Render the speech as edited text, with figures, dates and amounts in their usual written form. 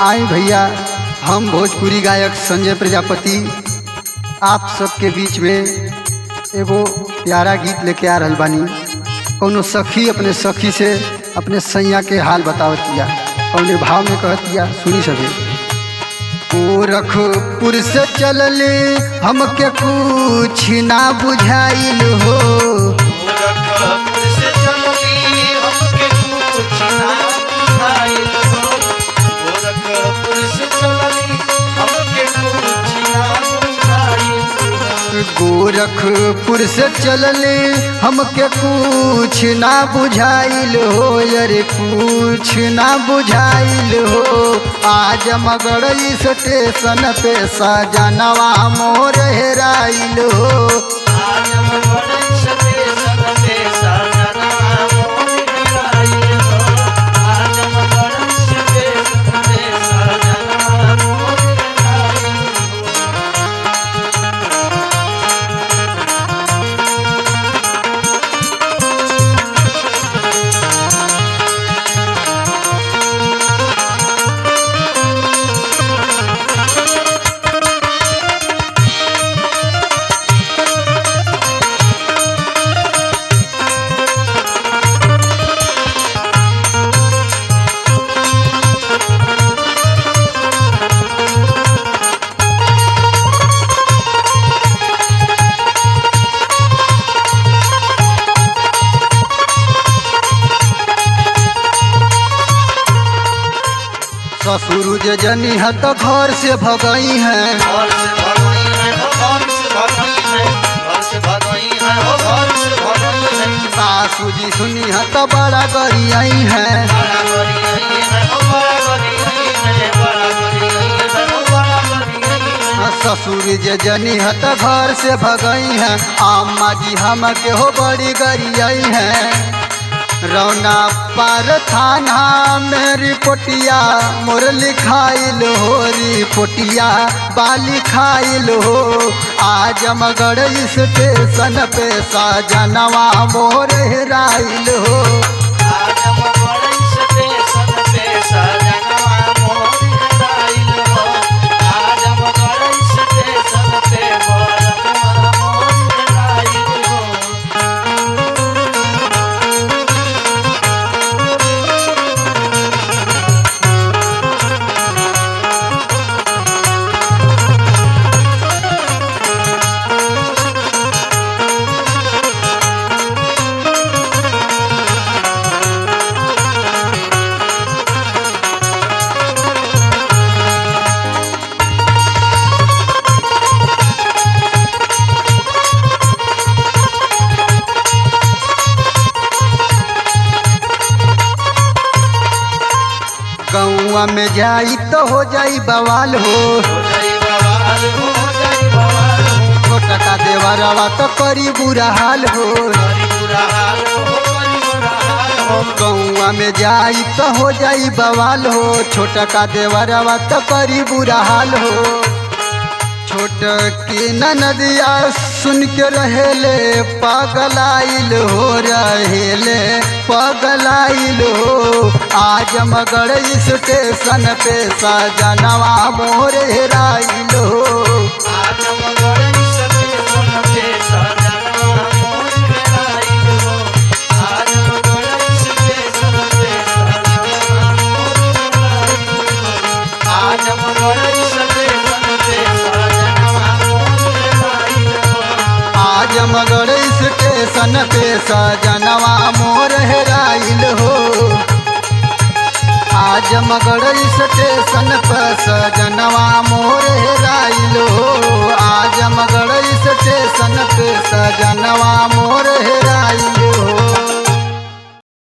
आई भैया, हम भोजपुरी गायक संजय प्रजापति आप सबके बीच में एगो प्यारा गीत लेके आ रहल बानी। कौनो सखी अपने सखी से अपने सैया के हाल बतावतिया, कौने भाव में कहतिया, सुनी सभी। गोरखपुर से चलले हमके कुछ ना बुझाइल हो, गोरखपुर से चलली हमके कुछ ना बुझाइल हो, गोरखपुर से चलली हमके कुछ ना बुझाइल हो। गोरखपुर से चलले हमके कुछ ना बुझाइल हो, अरे कुछ ना बुझाइल हो। आज मगड़ स्टेशन पे सजनवा मोर हेराइल हो, आज मगड़ स्टेशन पे सजनवा मोर हेराइल हो, आज मगड़ स्टेशन पे सजनवा मोर हेराइल हो। ससुर जे जनी है तो घर से भगई हैं, घर से भगई है हो, घर से भगई है, घर से भगई है हो, घर से भगई है। सासू जी सुनी है तो बड़ा गरियाई हैं। बड़ा गरियाई है हो, बड़ा गरियाई है, बड़ा गरियाई है हो, बड़ा गरियाई है। ससुर जे जनी है तो घर से भगई हैं, अम्मा जी हम के हो बड़ी गरियाई हैं। रौना पर थाना में रिपोटिया मोर लिखाइल हो, रिपोटिया बाली खाइल हो। आज मगड़ स्टेशन पे सजनवा मोर हेराइल हो, आज मगड़ स्टेशन पे सजनवा मोर हेराइल हो, आज मगड़ स्टेशन पे बरनवा मोर हेराइल हो। गौआ में जाई तो हो जाई बवाल हो, हो जाई बवाल हो, हो जाई बवाल हो, छोटा का देवरवा तो करी बुरा हाल हो। बड़ी बुरा हाल हो, बड़ी बुरा हाल हो। गौआ में जाई तो हो जाई बवाल हो, छोटा का देवरवा तो करी बुरा हाल हो। छोट की नदिया सुन के रहेले पगलाइल हो, रहेले पगलाइल हो। आज मगड़ स्टेशन पे सजनवा मोर हेराइल हो, आज मगड़ स्टेशन पे सजनवा मोर हेराइल हो, आज मगड़ स्टेशन पे सजनवा मोर हेराइल हो, आज मगड़ स्टेशन पे सजनवा मोर हेराइल हो। आज मगड़ स्टेशन पे सजनवा मोर हेराइल हो। आज मगड़ स्टेशन पर सजनवा मोर हेराइल हो, आज मगड़ स्टेशन पे सजनवा मोर हेराइल हो।